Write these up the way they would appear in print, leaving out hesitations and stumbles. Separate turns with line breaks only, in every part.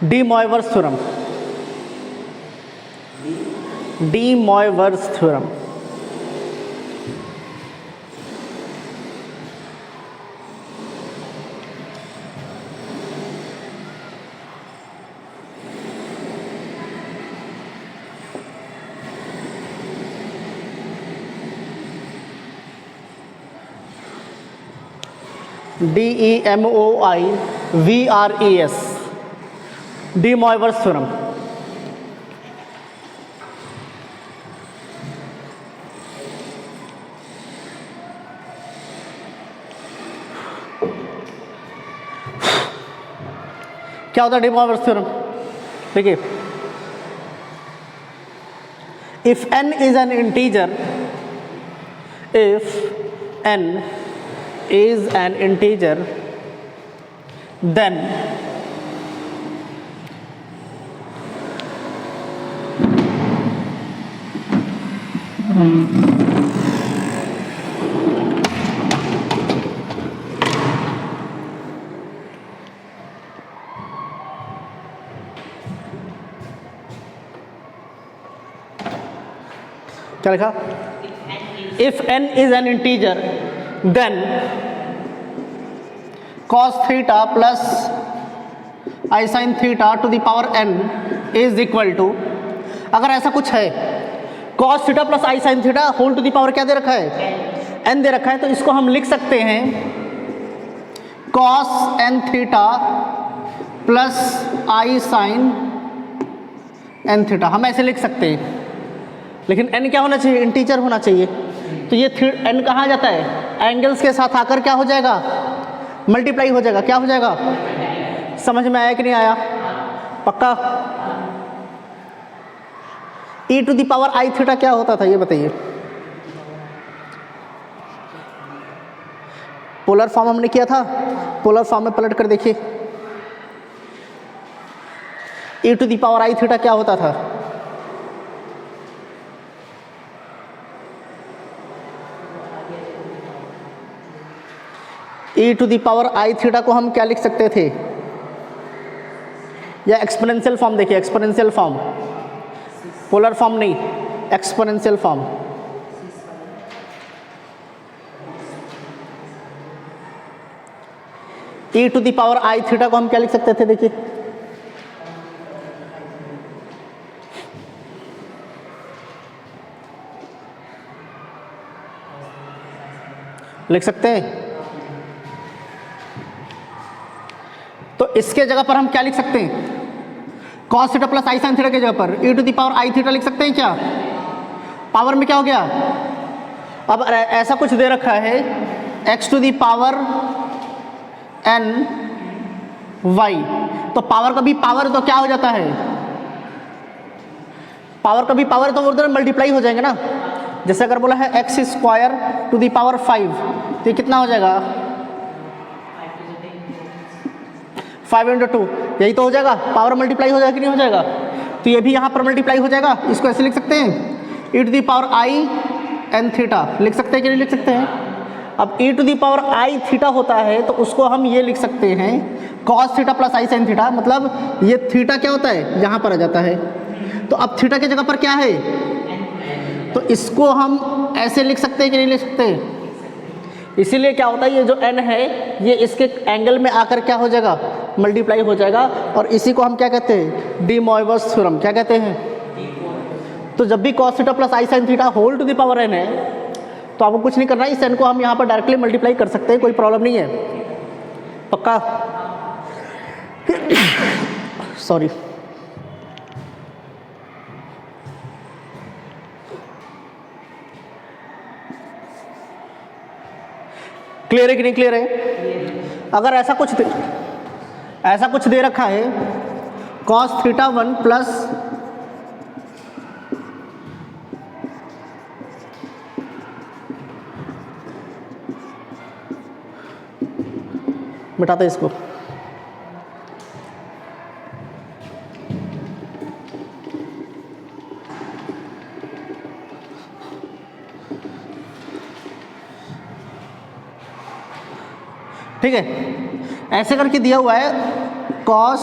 D Moivre's theorem, De Moivre's theorem. DEMOIVRES, De Moivre's theorem. क्या होता है De Moivre's theorem? देखिए, if n is an integer, if n is an integer, then क्या लिखा? If n is an integer, then cos theta plus I sin theta to the power n is equal to, अगर ऐसा कुछ है cos theta plus I sin theta whole to the power क्या दे रखा है? n दे रखा है, तो इसको हम लिख सकते हैं cos n theta plus I sin n theta, हम ऐसे लिख सकते हैं। लेकिन n क्या होना चाहिए? इंटीजर होना चाहिए। तो ये n कहाँ जाता है? एंगल्स के साथ आकर क्या हो जाएगा? मल्टीप्लाई हो जाएगा। क्या हो जाएगा? समझ में आया कि नहीं आया? पक्का? e to the power I theta क्या होता था ये बताइए। पोलर फॉर्म हमने किया था, पोलर फॉर्म में पलट कर देखिए, e to the power I theta क्या होता था? e to the power I theta को हम क्या लिख सकते थे? या एक्सपोनेंशियल फॉर्म देखिए, एक्सपोनेंशियल फॉर्म, पोलर फॉर्म नहीं, exponential form. e to the power I theta को हम क्या लिख सकते थे? देखिए, लिख सकते हैं। तो इसके जगह पर हम क्या लिख सकते हैं? cos theta plus I sin theta के जगह पर e to the power I theta लिख सकते हैं क्या? पावर में क्या हो गया? अब ऐसा कुछ दे रखा है x to the power n y, तो पावर का भी पावर तो क्या हो जाता है? पावर का भी पावर तो उधर मल्टीप्लाई हो जाएंगे ना। जैसे अगर बोला है x square to the power 5, तो ये कितना हो जाएगा? 5 × 2, यही तो हो जाएगा। पावर मल्टीप्लाई हो जाएगा कि नहीं हो जाएगा? तो ये भी यहाँ पर मल्टीप्लाई हो जाएगा। इसको ऐसे लिख सकते हैं, e to the power I n theta लिख सकते हैं कि नहीं लिख सकते हैं? अब e to the power I theta होता है, तो उसको हम ये लिख सकते हैं cos theta plus I sin theta, मतलब ये थीटा क्या होता है? यहाँ पर आ जाता है। तो अब थीटा की जगह पर क्या है? तो इसको हम ऐसे लिख सकते हैं कि नहीं लिख सकते? इसीलिए क्या होता है, ये जो n है ये इसके एंगल में आकर क्या हो जाएगा? मल्टीप्लाई हो जाएगा। और इसी को हम क्या कहते हैं? De Moivre's theorem. क्या कहते हैं? तो जब भी cos theta plus I sin theta whole to the power n है, तो आपको कुछ नहीं करना है, इस n को हम यहाँ पर डायरेक्टली मल्टीप्लाई कर सकते हैं, कोई प्रॉब्लम नहीं है। पक्का? सॉरी, क्लियर है कि नहीं क्लियर है? अगर ऐसा कुछ दे रखा है cos थीटा 1 प्लस मिटाते इसको, ठीक है। ऐसे करके दिया हुआ है cos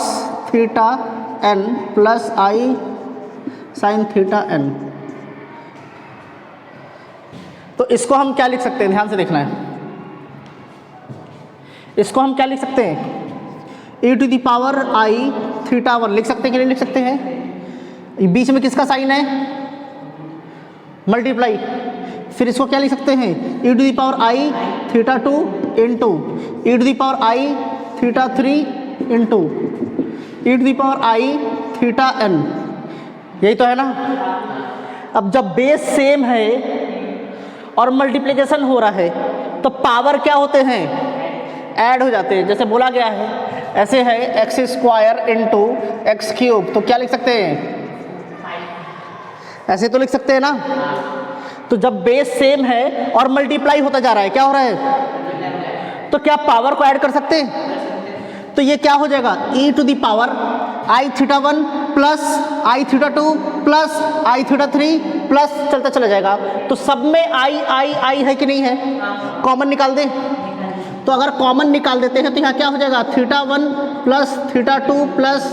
थीटा एन प्लस आई साइन थीटा एन। तो इसको हम क्या लिख सकते हैं, ध्यान से देखना है। इसको हम क्या लिख सकते हैं, e to the power I theta 1 लिख सकते हैं कि नहीं लिख सकते हैं। बीच में किसका साइन है, मल्टीप्लाई। फिर इसको क्या लिख सकते हैं, e to the power I theta 2 into e to the power I theta 3 into e to the power I theta n। यही तो है ना। अब जब बेस सेम है और मल्टीप्लिकेशन हो रहा है तो पावर क्या होते हैं, ऐड हो जाते हैं। जैसे बोला गया है ऐसे है x square into x cube, तो क्या लिख सकते हैं, ऐसे तो लिख सकते हैं ना। तो जब बेस सेम है और मल्टीप्लाई होता जा रहा है, क्या हो रहा है, तो क्या पावर को ऐड कर सकते हैं। तो ये क्या हो जाएगा, e to the power I theta 1 plus I theta 2 plus I theta 3 plus चलता चला जाएगा। तो सब में आई है कि नहीं है, कॉमन निकाल दें। तो अगर कॉमन निकाल देते हैं तो यहाँ क्या हो जाएगा, थीटा 1 प्लस थीटा 2 प्लस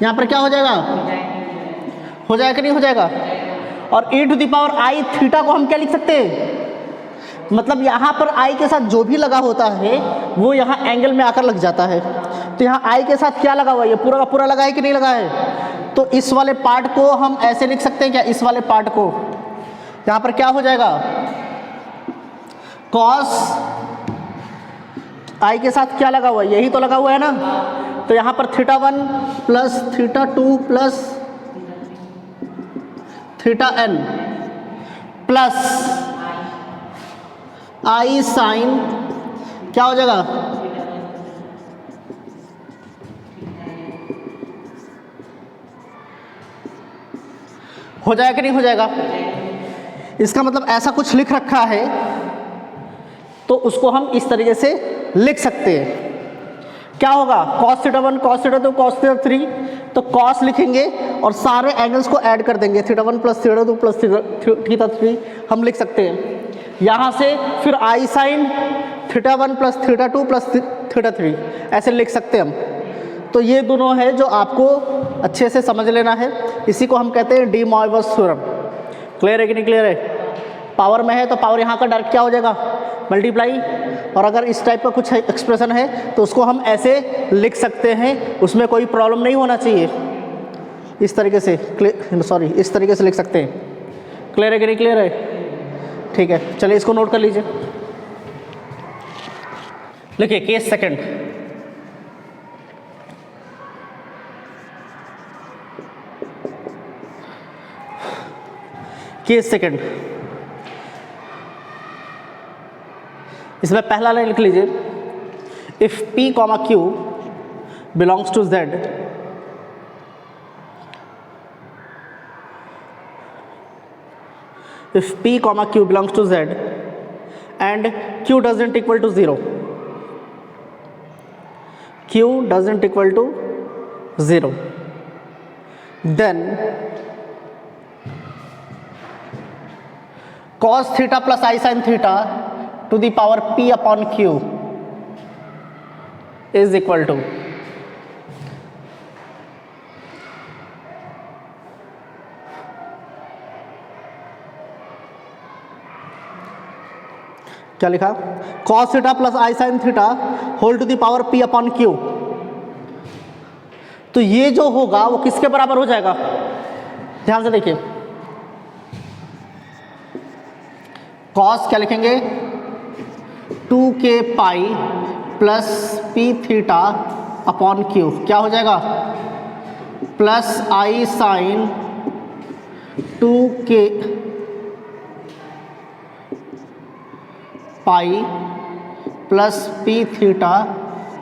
यहाँ पर क्या हो जाएगा, हो जाएगा कि नहीं हो जाएगा। और e to the power I theta को हम क्या लिख सकते हैं, मतलब यहाँ पर आई के साथ जो भी लगा होता है वो यहाँ एंगल में आकर लग जाता है। तो यहाँ आई के साथ क्या लगा हुआ है, ये पूरा का पूरा लगा है कि नहीं लगा है। तो इस वाले पार्ट को हम ऐसे लिख सकते हैं क्या, इस वाले पार्ट को यहाँ पर क्या हो जाएगा, कॉस आई के साथ क्या लगा हुआ है, यही तो लगा हुआ है ना। तो यहाँ पर theta 1 plus theta 2 plus theta n plus आई साइन क्या हो जाएगा, हो जाएगा कि नहीं हो जाएगा। इसका मतलब ऐसा कुछ लिख रखा है तो उसको हम इस तरीके से लिख सकते हैं। क्या होगा, cos theta 1 cos theta 2 cos theta 3, तो cos लिखेंगे और सारे एंगल्स को ऐड कर देंगे, theta 1 plus theta 2 plus theta 3 हम लिख सकते हैं। यहाँ से फिर i sine theta 1 plus theta 2 plus theta 3 ऐसे लिख सकते हैं हम। तो ये दोनों है जो आपको अच्छे से समझ लेना है। इसी को हम कहते हैं डी मॉइवस थ्योरम। क्लियर है कि नहीं क्लियर है। पावर में है तो पावर यहाँ का डायरेक्ट क्या हो जाएगा, मल्टीप्लाई। और अगर इस टाइप का कुछ एक्सप्रेशन है तो उसको हम ऐसे लिख सकते हैं, उसमें कोई प्रॉब्लम नहीं होना चाहिए। इस तरीके से इस तरीके से लिख सकते हैं। क्लियर है कि नहीं क्लियर है, ठीक है। चलिए इसको नोट कर लीजिए। लिखिए केस सेकंड, केस सेकंड। इसमें पहला लाइन लिख लीजिए, if p comma q belongs to z if p comma q belongs to z and q doesn't equal to 0, q doesn't equal to 0, then cos theta plus I sin theta to the power p upon q is equal to क्या लिखा, cos theta plus I sine theta whole to the power p upon q। तो ये जो होगा वो किसके बराबर हो जाएगा, ध्यान से देखिए। cos क्या लिखेंगे, 2k pi plus p theta upon q, क्या हो जाएगा, प्लस आई sine 2k pi plus p theta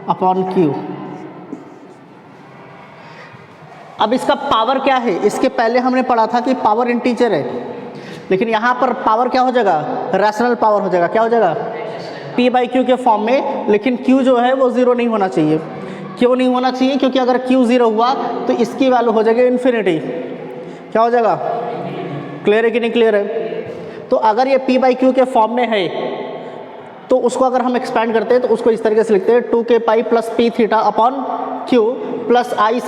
upon q। अब इसका पावर क्या है, इसके पहले हमने पढ़ा था कि पावर इंटीजर है, लेकिन यहाँ पर पावर क्या हो जाएगा, रैशनल पावर हो जाएगा। क्या हो जाएगा, p बाई क्यू के फॉर्म में, लेकिन q जो है वो ज़ीरो नहीं होना चाहिए। क्यों नहीं होना चाहिए, क्योंकि अगर q ज़ीरो हुआ तो इसकी वैल्यू हो जाएगी इन्फिनिटी। क्या हो जाएगा, क्लियर है कि नहीं क्लियर है। तो अगर ये p बाई क्यू के फॉर्म में है तो उसको अगर हम एक्सपैंड करते हैं तो उसको इस तरीके से लिखते हैं, 2k pi plus p theta upon q plus आई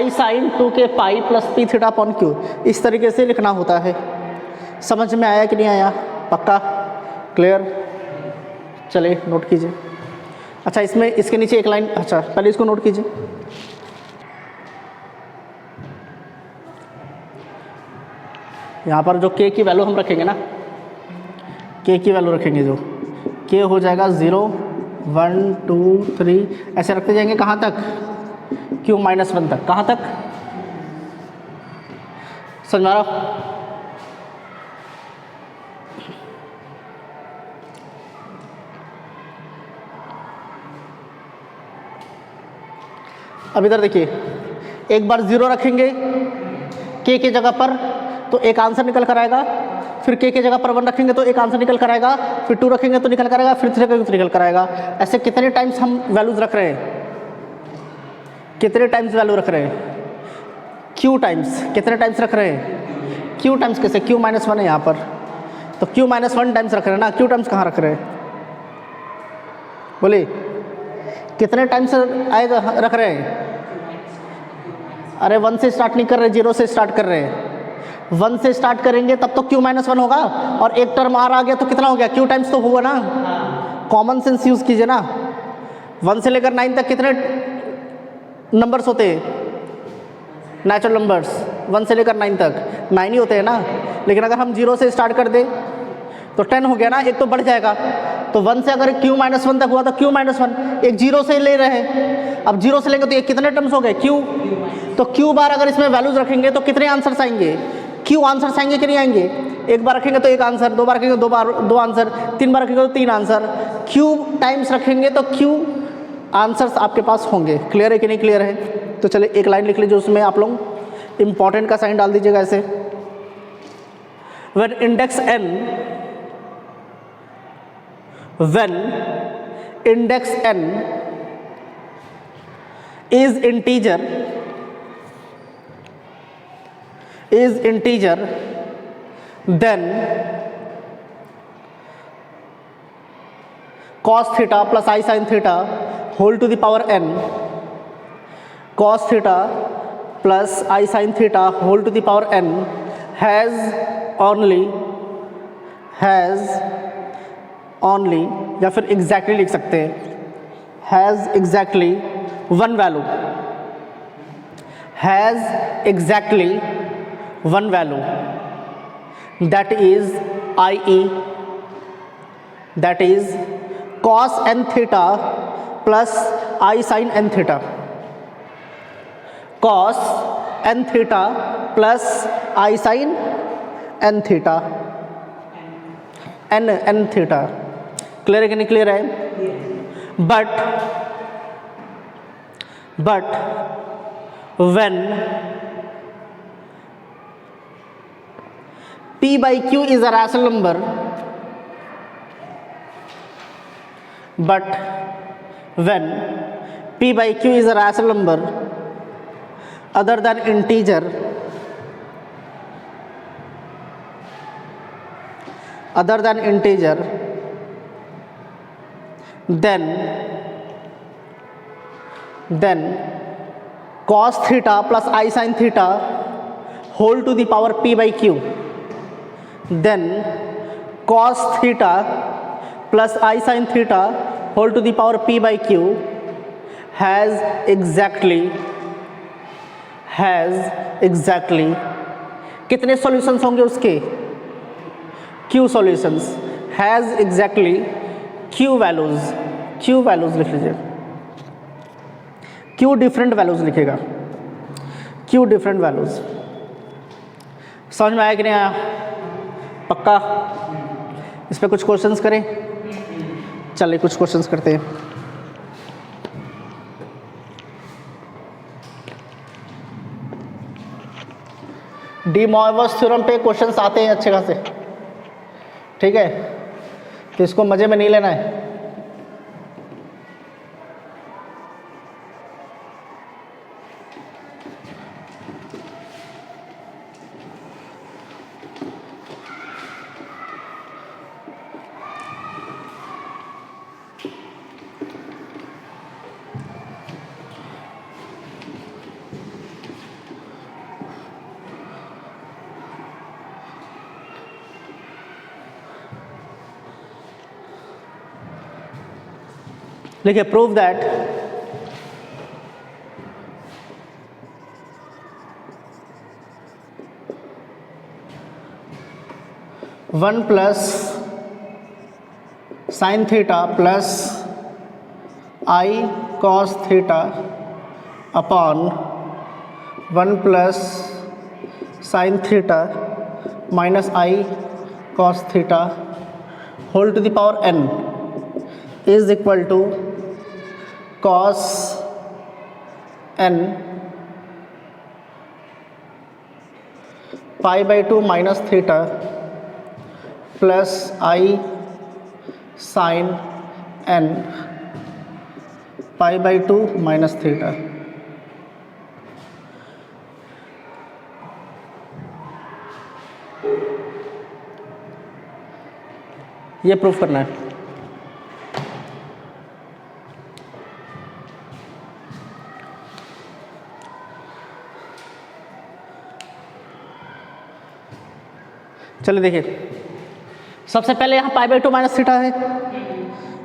sine 2k pi plus p theta upon q, इस तरीके से लिखना होता है। समझ में आया कि नहीं आया? पक्का? क्लियर? चलिए नोट कीजिए। अच्छा इसमें इसके नीचे एक लाइन, अच्छा पहले इसको नोट कीजिए। यहाँ पर जो k की वैल्यू हम रखेंगे ना, k की वैल्यू रखेंगे, जो k हो जाएगा 0 1 2 3 ऐसे रखते जाएंगे कहाँ तक? q -1 तक। कहाँ तक? समझ में आ रहा? अब इधर देखिए, एक बार 0 रखेंगे k की जगह पर तो एक आंसर निकल कर आएगा, फिर k की जगह पर 1 रखेंगे तो एक आंसर निकल कर आएगा, फिर 2 रखेंगे तो निकल कर आएगा, फिर 3 रखेंगे तो निकल कर आएगा। ऐसे कितने टाइम्स हम वैल्यूज रख रहे हैं? कितने टाइम्स वैल्यू रख रहे हैं? q times. कितने टाइम्स रख रहे हैं? q times. कैसे? q -1 है यहाँ पर, तो q -1 टाइम्स रख रहे हैं ना। q टाइम्स कहाँ रख रहे हैं? बोलिए कितने टाइम्स आएगा रख रहे हैं? अरे 1 से स्टार्ट नहीं कर रहे, 0 से स्टार्ट कर रहे हैं। 1 से स्टार्ट करेंगे तब तो q -1 होगा, और एक टर्म r आ गया तो कितना हो गया? q टाइम्स तो हुआ ना। कॉमन सेंस यूज कीजिए ना। 1 से लेकर 9 तक कितने नंबर्स होते हैं? नेचुरल नंबर्स 1 से लेकर 9 तक 9 ही होते हैं ना। लेकिन अगर हम 0 से स्टार्ट कर दें तो 10 हो गया ना, एक तो बढ़ जाएगा। तो 1 से अगर q -1 तक हुआ तो q -1, एक 0 से ले रहे हैं। अब 0 से लेंगे तो ये कितने टर्म्स हो गए? q। तो q बार अगर इसमें वैल्यूज रखेंगे तो कितने आंसर्स आएंगे? q आंसर्स आएंगे कि नहीं आएंगे? एक बार रखेंगे तो एक आंसर, 2 बार रखेंगे तो 2 आंसर, 3 बार रखेंगे तो 3 आंसर। q टाइम्स रखेंगे तो q आंसर्स आपके पास होंगे। क्लियर है कि नहीं क्लियर है? तो चलिए एक लाइन लिख लीजिए, उसमें आप लोग इंपॉर्टेंट का साइन डाल दीजिएगा ऐसे। when index n is integer then cos theta plus I sin theta whole to the power n, cos theta plus I sin theta whole to the power n has only या फिर exactly लिख सकते हैं, has exactly one value, that is cos n theta plus I sin n theta, cos n theta plus I sin n theta, n theta। Clear है कि नहीं clear है? But when p by q is a rational number, but when p by q is a rational number other than integer, then cos theta plus I sin theta whole to the power p by q, then cos theta plus I sin theta whole to the power p by q has exactly कितने solutions होंगे उसके? q solutions, has exactly q values लिख लीजिए। q different values लिखेगा, q different values. समझ में आया कि नहीं आया? पक्का? इस पर कुछ क्वेश्चंस करें? चलिए कुछ क्वेश्चंस करते हैं। डी मॉइवस थ्योरम पे क्वेश्चंस आते हैं अच्छे खासे, ठीक है? तो इसको मजे में नहीं लेना है। लिखिए prove that one plus sine theta plus I cos theta upon one plus sine theta minus I cos theta whole to the power n is equal to cos n pi by 2 minus theta plus I sine n pi by 2 minus theta. ये proof करना है। चलिए देखिए, सबसे पहले यहाँ पाई by 2 minus theta है,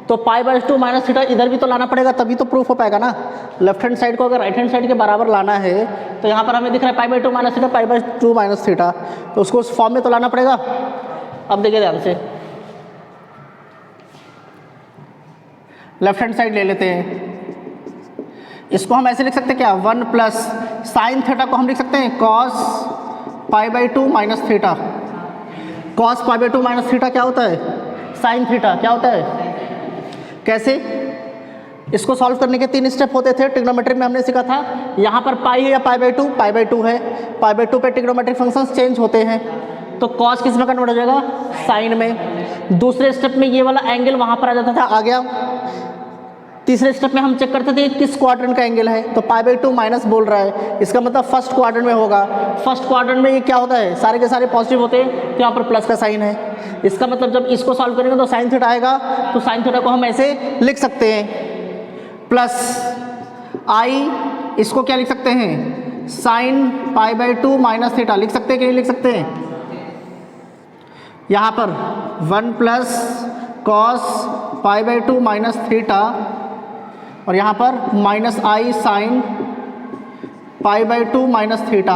तो पाई बाई 2 माइनस थीटा इधर भी तो लाना पड़ेगा, तभी तो प्रूफ हो पाएगा ना। लेफ्ट हैंड साइड को अगर राइट हैंड साइड के बराबर लाना है तो यहाँ पर हमें दिख रहा है पाई by 2 minus theta, pi by 2 minus theta, तो उसको उस फॉर्म में तो लाना पड़ेगा। अब देखिए ध्यान से, लेफ्ट हैंड साइड ले लेते हैं, इसको हम ऐसे लिख सकते हैं क्या, वन प्लस साइन थीटा को हम लिख सकते हैं cos pi by 2 minus theta. Cos pi by 2 minus theta क्या होता है, साइन थीटा क्या होता है। कैसे, इसको सॉल्व करने के 3 स्टेप होते थे, ट्रिग्नोमेट्री में हमने सीखा था। यहाँ पर पाई है या पाई बाई 2, पाई बाई 2 है, पाई बाई 2 पे ट्रिग्नोमेट्रिक फंक्शंस चेंज होते हैं, तो कॉस किस में कन्वर्ट हो जाएगा, साइन में। दूसरे स्टेप में ये वाला एंगल वहाँ पर आ जाता था, आ गया। तीसरे स्टेप में हम चेक करते थे किस क्वाड्रेंट का एंगल है, तो पाई बाई 2 माइनस बोल रहा है, इसका मतलब फर्स्ट क्वाड्रेंट में होगा। फर्स्ट क्वाड्रेंट में ये क्या होता है, सारे के सारे पॉजिटिव होते हैं, तो यहाँ पर प्लस का साइन है। इसका मतलब जब इसको सॉल्व करेंगे तो साइन थीटा आएगा, तो साइन थीटा को हम ऐसे लिख सकते हैं प्लस आई, इसको क्या लिख सकते हैं, sign pi by 2 minus theta लिख सकते हैं कि नहीं लिख सकते हैं। यहाँ पर one plus cos pi by 2 minus theta, और यहाँ पर minus I sine pi by 2 minus theta.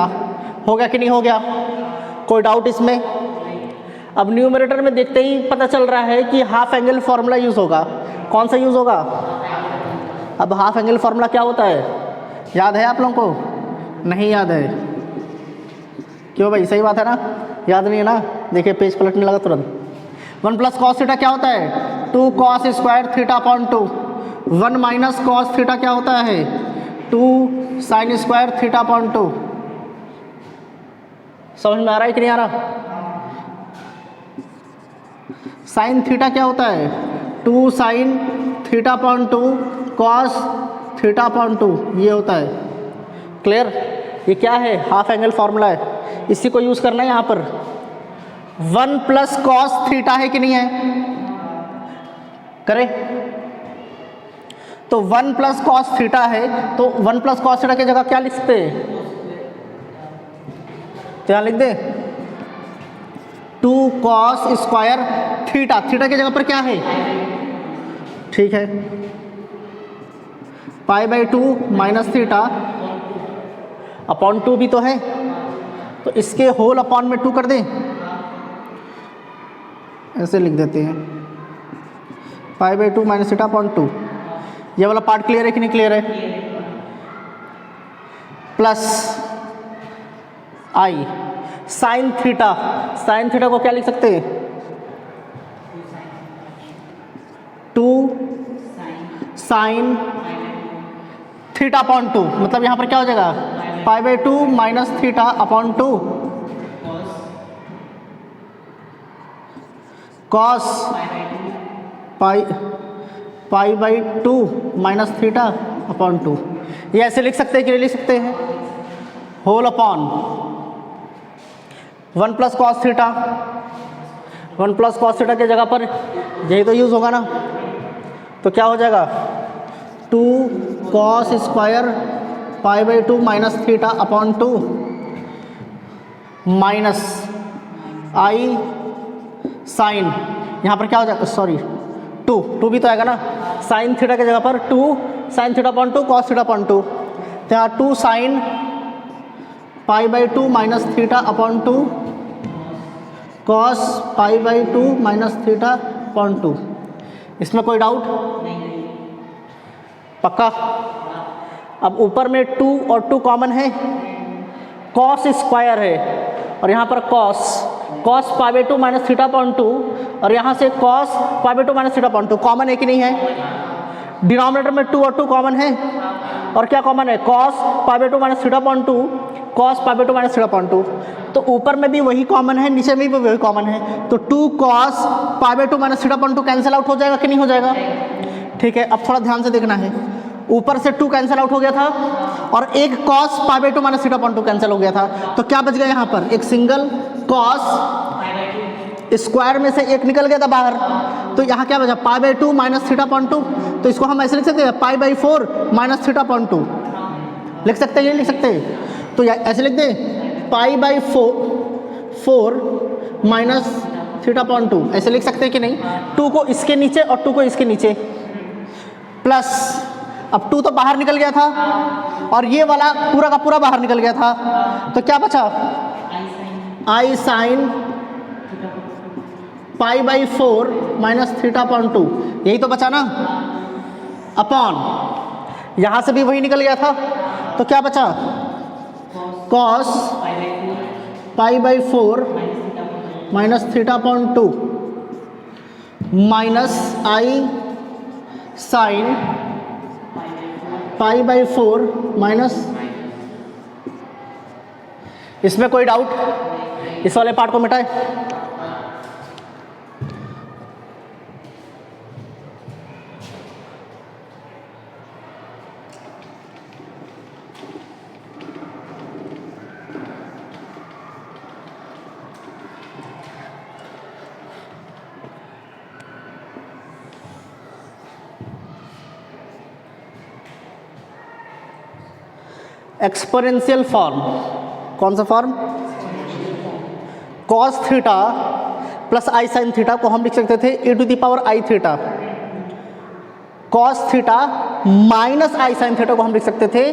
हो गया कि नहीं हो गया, कोई डाउट इसमें। अब न्यूमरेटर में देखते ही पता चल रहा है कि हाफ एंगल फॉर्मूला यूज़ होगा। कौन सा यूज़ होगा, अब हाफ एंगल फॉर्मूला क्या होता है, याद है आप लोगों को, नहीं याद है, क्यों भाई, सही बात है ना, याद नहीं है ना। देखिए पेज पलटने लगा तुरंत। वन प्लस कॉस थीटा क्या होता है, 2 cos square theta upon 2। One minus cos theta क्या होता है, 2 साइन स्क्वायर थीटा अपॉन 2। समझ में आ रहा है कि नहीं आ रहा। साइन थीटा क्या होता है, 2 sine theta upon 2 cos theta upon 2, ये होता है। क्लियर, ये क्या है, हाफ एंगल फॉर्मूला है, इसी को यूज़ करना है यहाँ पर। वन प्लस कॉस थीटा है कि नहीं है, करें, तो वन प्लस कॉस थीटा है, तो वन प्लस कॉस थीटा की जगह क्या लिख सकते हैं, तो यहाँ लिख दे 2 कॉस स्क्वायर थीटा, थीटा की जगह पर क्या है, ठीक है, पाई बाई 2 माइनस थीटा अपॉन 2 भी तो है, तो इसके होल अपॉन में 2 कर दें, ऐसे लिख देते हैं पाई बाई 2 माइनस थीटा अपॉन 2। ये वाला पार्ट क्लियर है कि नहीं क्लियर है। प्लस आई साइन थीटा, साइन थीटा को क्या लिख सकते हैं, 2 साइन थीटा अपॉन 2, मतलब यहाँ पर क्या हो जाएगा, पाई by 2 minus theta upon 2 cos pi by 2 minus theta upon 2। ये ऐसे लिख सकते हैं कि नहीं लिख सकते हैं, whole upon 1 plus cos theta, 1 plus cos theta की जगह पर यही तो यूज़ होगा ना, तो क्या हो जाएगा 2 cos square pi by 2 minus theta upon 2 minus I sine, यहाँ पर क्या हो जाएगा, सॉरी 2 भी तो आएगा ना, साइन थीटा की जगह पर 2 sine theta upon 2 cos theta upon 2, तो यहाँ 2 sign pi by 2 minus theta upon 2 cos pi by 2 minus theta upon 2। इसमें कोई डाउट? पक्का? अब ऊपर में 2 और 2 कॉमन है, कॉस स्क्वायर है और यहाँ पर cos pi by 2 minus theta upon 2 और यहाँ से cos pi by 2 minus theta upon 2 common है कि नहीं है? डिनोमिनेटर में 2 और 2 कॉमन है और क्या कॉमन है? Cos pi by 2 minus theta upon 2 cos pi by 2 minus theta upon 2, तो ऊपर में भी वही कॉमन है, नीचे में भी वही कॉमन है, तो 2 cos pi by 2 minus theta upon 2 cancel out हो जाएगा कि नहीं हो जाएगा? ठीक है, अब थोड़ा ध्यान से देखना है, ऊपर से 2 कैंसिल आउट हो गया था और एक cos pi by 2 minus theta upon 2 cancel हो गया था, तो क्या बच गया यहाँ पर? एक सिंगल कॉस स्क्वायर में से एक निकल गया था बाहर, तो यहाँ क्या बचा? पाई बाई 2 माइनस थीटा अपॉन 2, तो इसको हम ऐसे लिख सकते हैं पाई बाई 4 माइनस थीटा अपॉन 2, लिख सकते हैं ये लिख सकते हैं, तो ऐसे लिख दें पाई बाई 4 माइनस थीटा अपॉन 2, ऐसे लिख सकते हैं कि नहीं? 2 को इसके नीचे और 2 को इसके नीचे, प्लस अब 2 तो बाहर निकल गया था और ये वाला पूरा का पूरा बाहर निकल गया था, तो क्या बचा? I sine pi by 4 minus theta upon 2, यही तो बचा ना, अपॉन यहाँ से भी वही निकल गया था, तो क्या बचा? Cos pi by 4 minus theta upon 2 minus I sine pi by 4 minus, इसमें कोई डाउट? इस वाले पार्ट को मिटाए। एक्सपोनेंशियल फॉर्म, कौन सा फॉर्म? कॉस थीटा प्लस आई साइन थीटा को हम लिख सकते थे e to the power I theta, cos theta minus I sine theta को हम लिख सकते थे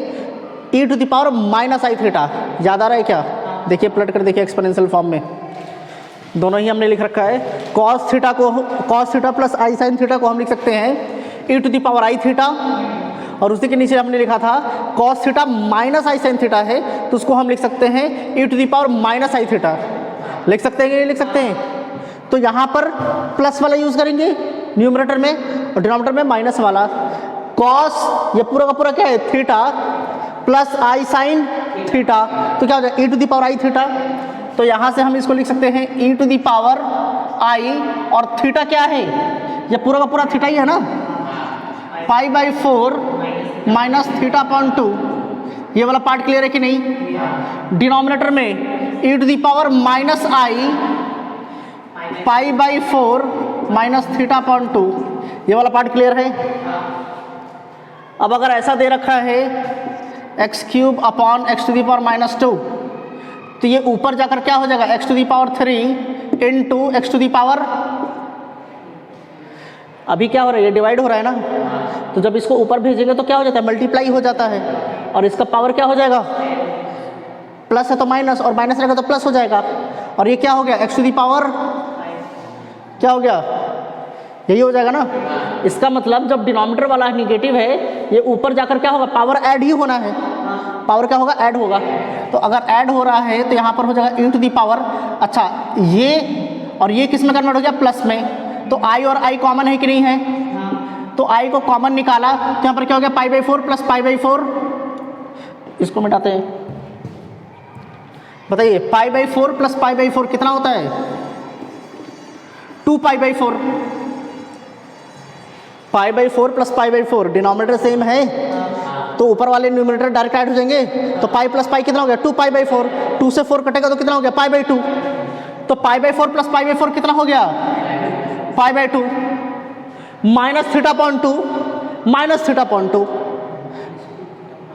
e to the power minus I theta. याद आ रहा है क्या? देखिए पलट कर देखिए, एक्सपोनेंशियल फॉर्म में दोनों ही हमने लिख रखा है। कॉस थीटा प्लस आई साइन थीटा को हम लिख सकते हैं e to the power I theta, और उसी के नीचे हमने लिखा था cos theta minus I sine theta है, तो उसको हम लिख सकते हैं e to the power minus I theta. लिख सकते हैं कि नहीं लिख सकते हैं? तो यहाँ पर प्लस वाला यूज़ करेंगे न्यूमरेटर में और डिनोमिनेटर में माइनस वाला। कॉस ये पूरा का पूरा क्या है? थीटा प्लस आई साइन थीटा, तो क्या हो जाएगा? e to the power I theta. तो यहाँ से हम इसको लिख सकते हैं e to the power I, और थीटा क्या है? ये पूरा का पूरा थीटा ही है ना, पाई बाई 4 माइनस थीटा अपॉन 2, ये वाला पार्ट क्लियर है कि नहीं? डिनोमिनेटर में e to the power minus I pi by 4 minus theta upon 2, ये वाला पार्ट क्लियर है? अब अगर ऐसा दे रखा है x cube upon x to the power minus 2, तो ये ऊपर जाकर क्या हो जाएगा? X to the power 3 into x to the power, अभी क्या हो रहा है? ये डिवाइड हो रहा है ना, तो जब इसको ऊपर भेजेंगे तो क्या हो जाता है? मल्टीप्लाई हो जाता है, और इसका पावर क्या हो जाएगा? प्लस है तो माइनस, और माइनस रहेगा तो प्लस हो जाएगा, और ये क्या हो गया? एक्स टू दी पावर क्या हो गया? यही हो जाएगा ना। इसका मतलब जब डिनोमिनेटर वाला निगेटिव है, ये ऊपर जाकर क्या होगा? पावर ऐड ही होना है, पावर क्या होगा? ऐड होगा। तो अगर ऐड हो रहा है तो यहाँ पर हो जाएगा e टू दी पावर, अच्छा ये और ये किस में कन्वर्ट हो गया? प्लस में। तो i और i कॉमन है कि नहीं है? तो i को कॉमन निकाला तो यहाँ पर क्या हो गया? पाई बाई 4 प्लस पाई बाई 4, इसको मिटाते हैं, बताइए पाई बाई 4 प्लस पाई बाई 4 कितना होता है? 2 पाई by 4, pi by 4 plus pi by 4, denominator same है तो ऊपर वाले न्यूमरेटर डायरेक्ट ऐड हो जाएंगे, तो पाई प्लस पाई कितना हो गया? 2 पाई बाई 4, 2 से 4 कटेगा तो कितना हो गया? पाई बाई 2, तो पाई बाई 4 प्लस पाई बाई 4 कितना हो गया? पाई by 2 minus theta upon 2 minus theta upon 2,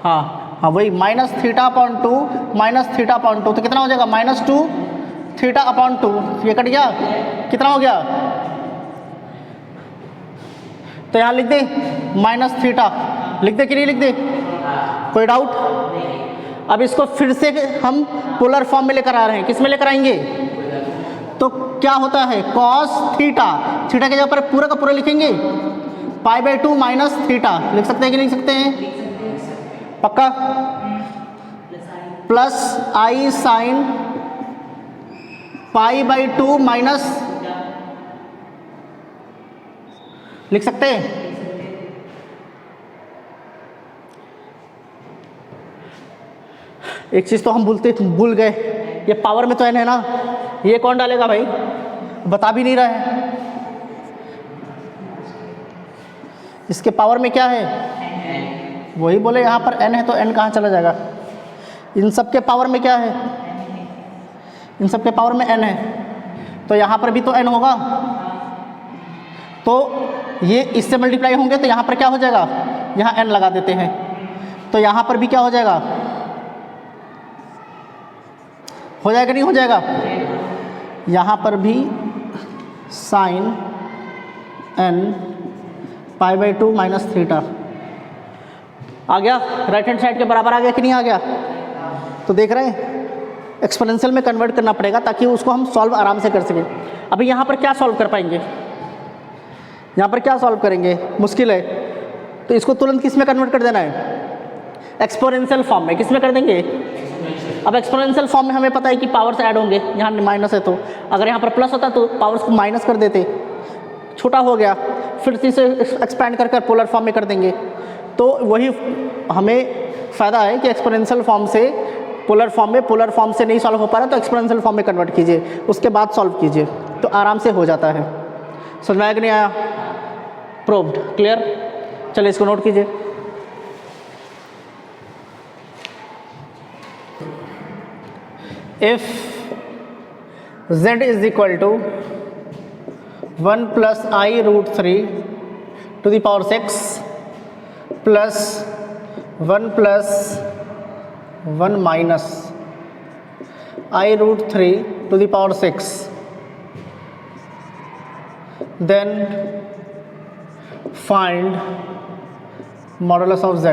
हाँ वही minus theta upon 2 minus theta upon 2, तो कितना हो जाएगा? माइनस 2 थीटा अपॉन 2, ये कट गया, कितना हो गया? तो यहाँ लिख दे माइनस थीटा, लिख दे कि नहीं लिख दे? कोई डाउट? अब इसको फिर से हम पोलर फॉर्म में लेकर आ रहे हैं, किस में लेकर आएंगे? तो क्या होता है कॉस थीटा, थीटा के जगह पर पूरा का पूरा लिखेंगे π/2 माइनस थीटा, लिख सकते हैं कि नहीं लिख सकते हैं? पक्का? प्लस आई साइन π/2 माइनस, लिख सकते हैं? एक चीज तो हम भूल गए, ये पावर में तो n है ना, ये कौन डालेगा भाई? बता भी नहीं रहा है। इसके पावर में क्या है? वही बोले यहाँ पर n है तो n कहाँ चला जाएगा? इन सब के पावर में क्या है? इन सब के पावर में n है, तो यहाँ पर भी तो n होगा। तो ये इससे मल्टीप्लाई होंगे तो यहाँ पर क्या हो जाएगा? यहाँ n लगा देते हैं, तो यहाँ पर भी क्या हो जाएगा? हो जाएगा नहीं हो जाएगा? यहाँ पर भी साइन n π/2 माइनस थीटा आ गया, राइट हैंड साइड के बराबर आ गया कि नहीं आ गया? तो देख रहे हैं एक्सपोनेंशियल में कन्वर्ट करना पड़ेगा ताकि उसको हम सॉल्व आराम से कर सकें। अभी यहाँ पर क्या सॉल्व कर पाएंगे? यहाँ पर क्या सॉल्व करेंगे? मुश्किल है, तो इसको तुरंत किस में कन्वर्ट कर देना है? एक्सपोनेंशियल फॉर्म में। किस में कर देंगे? अब एक्सपोनेंशियल फॉर्म में हमें पता है कि पावर्स ऐड होंगे, यहाँ माइनस है तो अगर यहाँ पर प्लस होता तो पावर्स को माइनस कर देते, छोटा हो गया, फिर से इसे एक्सपैंड कर पोलर फॉर्म में कर देंगे। तो वही हमें फ़ायदा है कि एक्सपोनेंशियल फॉर्म से पोलर फॉर्म से नहीं सॉल्व हो पा रहा तो एक्सपोनेंशियल फॉर्म में कन्वर्ट कीजिए, उसके बाद सॉल्व कीजिए, तो आराम से हो जाता है। समझ में आया कि नहीं आया? Proved, clear? चलिए इसको नोट कीजिए। If z is equal to 1 plus I root 3 to the power 6 plus 1 plus 1 minus I root 3 to the power 6, then find modulus of z।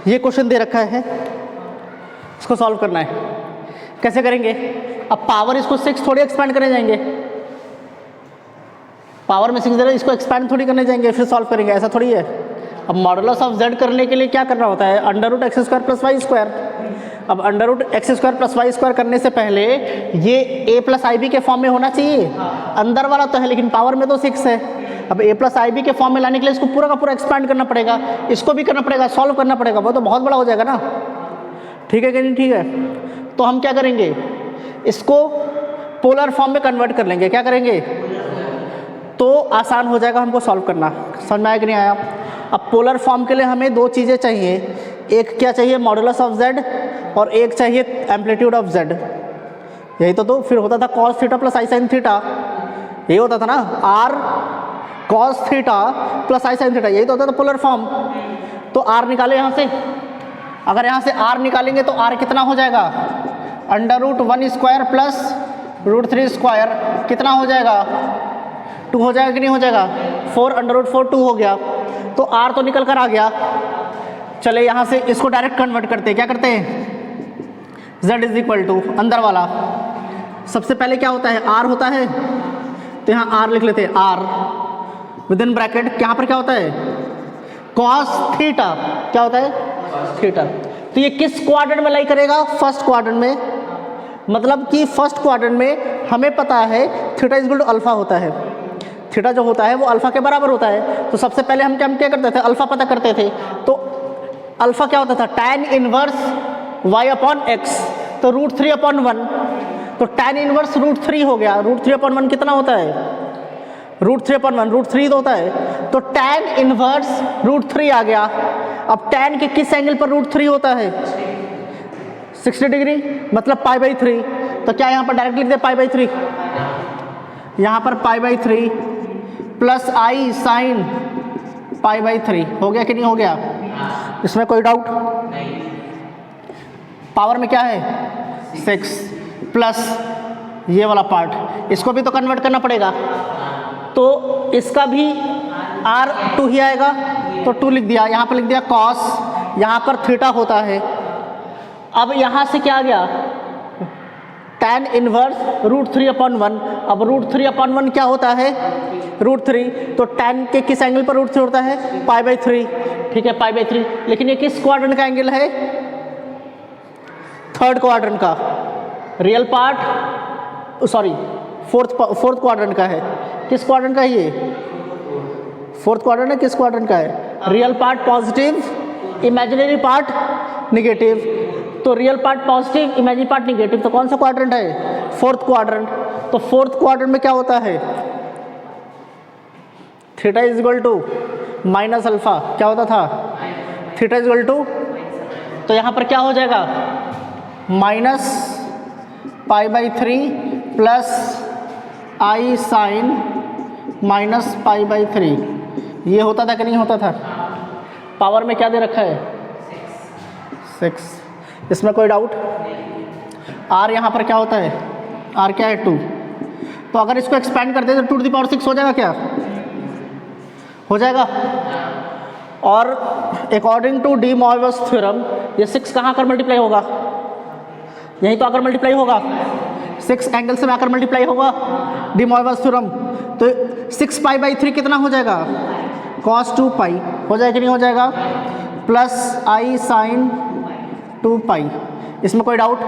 ये क्वेश्चन दे रखा है, इसको सॉल्व करना है। कैसे करेंगे? अब पावर इसको 6 थोड़ी एक्सपैंड करने जाएंगे, पावर में 6 दे रहे, इसको एक्सपैंड थोड़ी करने जाएंगे फिर सॉल्व करेंगे, ऐसा थोड़ी है। अब मॉडुलस ऑफ z करने के लिए क्या करना होता है? √x² + y²। अब √x² + y² करने से पहले ये a + ib के फॉर्म में होना चाहिए, अंदर वाला तो है लेकिन पावर में तो 6 है। अब a + ib के फॉर्म में लाने के लिए इसको पूरा का पूरा एक्सपैंड करना पड़ेगा, इसको भी करना पड़ेगा, सॉल्व करना पड़ेगा, वो तो बहुत बड़ा हो जाएगा ना। ठीक है कि नहीं? ठीक है, तो हम क्या करेंगे? इसको पोलर फॉर्म में कन्वर्ट कर लेंगे। क्या करेंगे? तो आसान हो जाएगा हमको सॉल्व करना। समझ में आया कि नहीं आया? अब पोलर फॉर्म के लिए हमें दो चीज़ें चाहिए, एक क्या चाहिए? मॉडुलस ऑफ z, और एक चाहिए एम्पलीट्यूड ऑफ z। यही तो फिर होता था cos theta + i sin theta, यही होता था ना, r cos theta + i sin theta, यही तो होता था पोलर फॉर्म। तो r निकाले यहाँ से, अगर यहाँ से r निकालेंगे तो r कितना हो जाएगा? √1² + √3² कितना हो जाएगा? 2 हो जाएगा कि नहीं हो जाएगा? 4 √4 2 हो गया, तो r तो निकल कर आ गया। चले यहाँ से इसको डायरेक्ट कन्वर्ट करते हैं। क्या करते हैं? z इज इक्वल टू अंदर वाला, सबसे पहले क्या होता है? r होता है, तो यहाँ r लिख लेते हैं, r विद इन ब्रैकेट, यहाँ पर क्या होता है? cos theta. क्या होता है? थीटा। तो ये किस क्वाड्रेंट में लाई करेगा? फर्स्ट क्वाड्रेंट में। मतलब कि फर्स्ट क्वाड्रेंट में हमें पता है theta is equal to alpha होता है, थीटा जो होता है वो अल्फा के बराबर होता है। तो सबसे पहले हम क्या करते थे? अल्फा पता करते थे। तो अल्फा क्या होता था? tan इनवर्स y/x, तो √3/1, तो tan इनवर्स √3 हो गया। √3/1 कितना होता है? √3/1, √3 तो होता है, तो tan इनवर्स √3 आ गया। अब tan के किस एंगल पर √3 होता है? 60 डिग्री, मतलब π/3। तो क्या यहाँ पर डायरेक्ट लिख दे π/3? यहाँ पर π/3 प्लस आई साइन π/3 हो गया कि नहीं हो गया? इसमें कोई डाउट? पावर में क्या है 6 प्लस ये वाला पार्ट, इसको भी तो कन्वर्ट करना पड़ेगा, तो इसका भी R2 ही आएगा, तो 2 लिख दिया, यहाँ पर लिख दिया कॉस, यहाँ पर थीटा होता है। अब यहाँ से क्या आ गया tan इनवर्स √3/1। अब √3/1 क्या होता है √3, तो tan के किस एंगल पर √3 होता है π/3, ठीक है π/3। लेकिन ये किस क्वाड्रेंट का एंगल है? थर्ड क्वाड्रेंट का, real part sorry fourth quadrant का है। किस क्वाड्रेंट का है ये? फोर्थ क्वाड्रेंट है। किस क्वाड्रेंट का है? Real part positive, imaginary part negative. तो real part positive, imaginary part negative, तो कौन सा क्वाड्रेंट है? Fourth quadrant. तो फोर्थ क्वाड्रेंट में क्या होता है? Theta is equal to minus alpha, क्या होता था? थीटा इज इक्वल टू, तो यहाँ पर क्या हो जाएगा माइनस π/3 प्लस आई साइन माइनस π/3। ये होता था कि नहीं होता था? पावर में क्या दे रखा है 6। इसमें कोई डाउट? R यहाँ पर क्या होता है? R क्या है 2। तो अगर इसको एक्सपेंड करते हैं तो 2⁶ हो जाएगा, क्या हो जाएगा? और according to De Morgan's theorem ये 6 कहाँ आकर मल्टीप्लाई होगा? यहीं तो आकर मल्टीप्लाई होगा, 6 एंगल से आकर मल्टीप्लाई होगा डी मॉर्गन्स थ्योरम। तो 6 π/3 कितना हो जाएगा? cos 2π हो जाएगा कि नहीं हो जाएगा? प्लस आई साइन 2π। इसमें कोई डाउट?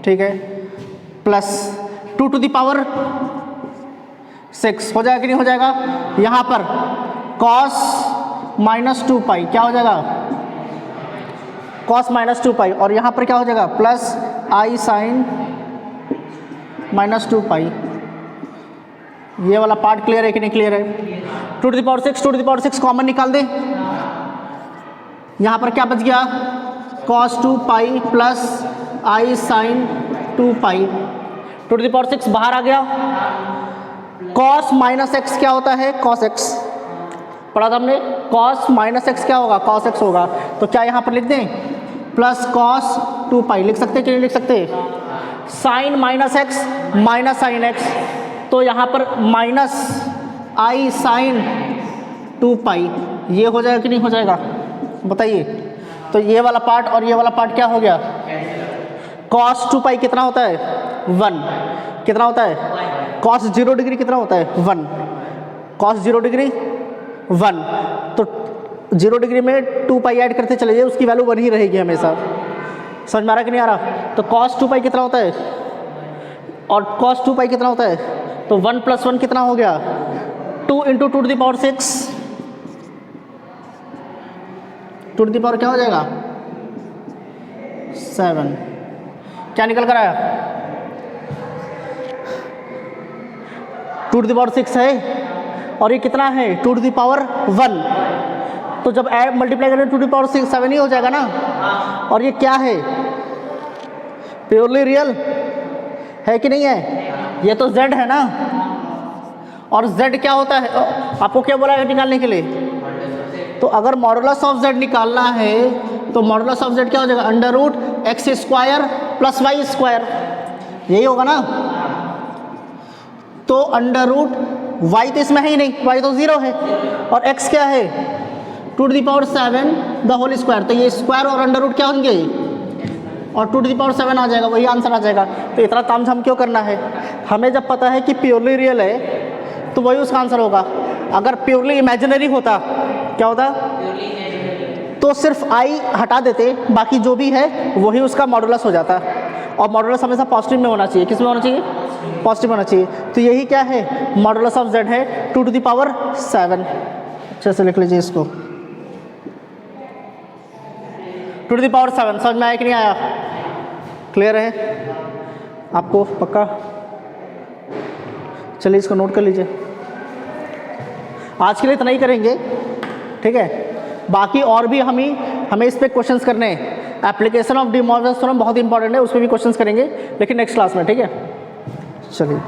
ठीक है, प्लस 2⁶ हो जाएगा कि नहीं हो जाएगा? यहाँ पर cos -2π क्या हो जाएगा? cos -2π, और यहाँ पर क्या हो जाएगा? प्लस आई साइन -2π। ये वाला पार्ट क्लियर है कि नहीं क्लियर है? 2⁶ कॉमन निकाल दे, यहाँ पर क्या बच गया? cos 2π प्लस आई साइन 2π। 2⁶ बाहर आ गया। cos -x क्या होता है? cos x पढ़ा था हमने। cos -x क्या होगा? cos x होगा। तो क्या यहाँ पर लिख दें प्लस cos 2π लिख सकते कि नहीं लिख सकते? Sine -x minus sine x, तो यहाँ पर माइनस आई साइन 2π ये हो जाएगा कि नहीं हो जाएगा? बताइए। तो ये वाला पार्ट और ये वाला पार्ट क्या हो गया? cos 2π कितना होता है? 1। कितना होता है? cos 0 डिग्री कितना होता है? 1। cos 0 डिग्री 1, तो 0 डिग्री में 2π ऐड करते चले जाइए, उसकी वैल्यू 1 ही रहेगी हमेशा। समझ में आ रहा कि नहीं आ रहा? तो cos 2π कितना होता है? और cos 2π कितना होता है? तो 1 + 1 कितना हो गया? 2 × 2⁶ 2 की पावर क्या हो जाएगा? 7। क्या निकल कर आया? 2⁶ है, और ये कितना है? 2⁻1। तो जब ऐड मल्टीप्लाई करें 2⁶ 7 ही हो जाएगा ना। और ये क्या है? प्योरली रियल है कि नहीं है? ये तो z है ना, और z क्या होता है? आपको क्या बोला है निकालने के लिए? तो अगर मॉडुलस ऑफ z निकालना है तो मॉडुलस ऑफ z क्या हो जाएगा? √x² + y², यही होगा ना। तो √y तो इसमें है ही नहीं, y तो 0 है, और x क्या है? 2⁻7² तो ये स्क्वायर और अंडर रूट क्या होंगे? और 2⁻7 आ जाएगा, वही आंसर आ जाएगा। तो इतना तामझाम क्यों करना है? हमें जब पता है कि प्योरली रियल है तो वही उसका आंसर होगा। अगर प्योरली इमेजिनरी होता, क्या होता? तो सिर्फ आई हटा देते, बाकी जो भी है वही उसका मॉडुलस हो जाता। और मॉडुलस हमेशा पॉजिटिव में होना चाहिए। किस में होना चाहिए? पॉजिटिव होना चाहिए। तो यही क्या है? मॉडुलस ऑफ z है 2⁻7। अच्छे से लिख लीजिए इसको, 2⁻7। समझ में आया कि नहीं आया? क्लियर है आपको? पक्का? चलिए इसको नोट कर लीजिए। आज के लिए इतना ही करेंगे, ठीक है। बाकी और भी हमें इस पे क्वेश्चंस करने हैं। Application of D Morgan's theorem बहुत इंपॉर्टेंट है, उस पर भी क्वेश्चंस करेंगे, लेकिन नेक्स्ट क्लास में, ठीक है। चलिए।